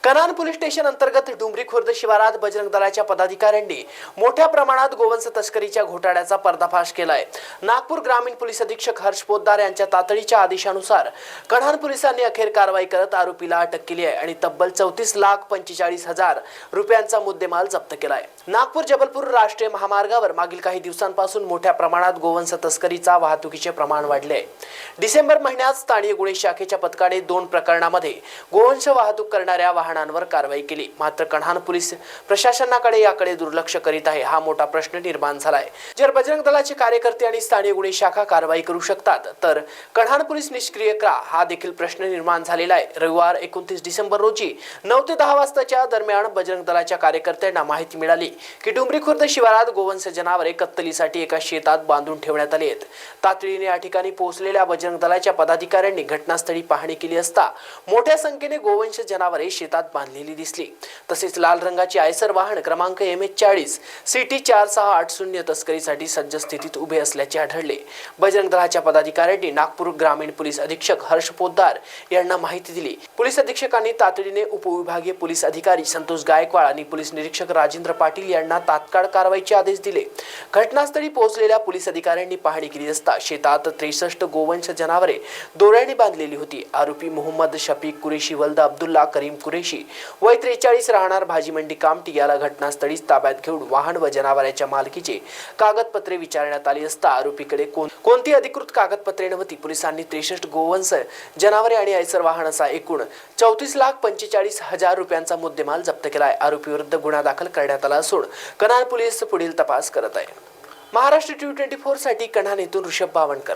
Kanhan police station अंतर्गत डुमरी खुर्द शिवारात बजरंग दलाच्या पदाधिकाऱ्यांनी मोठ्या प्रमाणात गोवंश तस्करीच्या घोटाळ्याचा पर्दाफाश केलाय। नागपूर ग्रामीण पोलीस अधीक्षक हर्ष पोद्दार यांच्या तातडीच्या आदेशानुसार कन्हान पोलिसांनी अखेर कारवाई करत आरोपीला अटक केली आहे आणि तब्बल 34,45,000 रुपयांचा मुद्देमाल जप्त केलाय। नागपूर जबलपूर राष्ट्रीय महामार्गावर मागील काही दिवसांपासून मोठ्या प्रमाणात गोवंश तस्करीचा वाहतुकीचे प्रमाण वाढले आहे। डिसेंबर महिन्यात स्थानिक गुन्हे शाखेच्या पथकाने 2 प्रकरणांमध्ये गोवंश वाहतूक करणाऱ्या वाहनांवर कारवाई केली। मात्र कन्हान पोलीस प्रशासनाकडे याकडे दुर्लक्ष करीत आहे, हा मोठा प्रश्न निर्माण झाला आहे। जर बजरंग दलाचे कार्यकर्ते आणि स्थानिक गुन्हे शाखा कारवाई करू शकतात तर कन्हान पोलीस निष्क्रिय का, हा देखील प्रश्न निर्माण झालेला आहे। रविवार 29 डिसेंबर रोजी 9 ते 10 वाजताच्या दरम्यान बजरंग दलाच्या कार्यकर्त्यांना माहिती मिळाली की डुमरी खुर्द शिवारात गोवंश जनावरे कत्तलीसाठी एका शेतात बांधून ठेवण्यात आली आहेत। तातडीने या ठिकाणी पोहोचलेल्या बजरंग दलाच्या पदाधिकाऱ्यांनी घटनास्थळी पाहणी केली असता मोठ्या संख्येने गोवंश जनावरे शेतात बांधलेली दिसली। तसेच लाल रंगाची आयसर वाहन क्रमांक MH40 CT 4680 तस्करीसाठी सज्ज स्थितीत उभे असल्याचे आढळले। बजरंग दलाच्या पदाधिकाऱ्यांनी नागपूर ग्रामीण पोलीस अधीक्षक हर्ष पोद्दार यांना माहिती दिली। पोलीस अधीक्षकांनी तातडीने उपविभागीय पोलीस अधिकारी संतोष गायकवाड आणि पोलीस निरीक्षक राजेंद्र पाटील यांना तात्काळ कारवाईचे आदेश दिले। घटनास्थळी पोहोचलेल्या पोलीस अधिकाऱ्यांनी पाहणी केली असता शेतात 63 गोवंश जनावरे दोऱ्याने बांधलेली होती। आरोपी मोहम्मद शफीक कुरेशी वल्द अब्दुल्ला करीम कुरेशी वय 43 राहणार भाजी मंडी कामठी याला घटनास्थळीच ताब्यात घेऊन वाहन व जनावरांच्या मालकीचे कागदपत्रे विचारण्यात आली असता आरोपीकडे कोणती अधिकृत कागदपत्रे नव्हती। पोलिसांनी 63 गोवंश जनावरे आणि आयसर वाहन असा एकूण 34,45,000 रुपयांचा मुद्देमाल जप्त केला आहे। आरोपीविरुद्ध गुन्हा दाखल करण्यात आला असून कन्हान पोलीस पुढील तपास करत आहे। महाराष्ट्र T24 साठी कन्हान येथून ऋषभ बावनकर।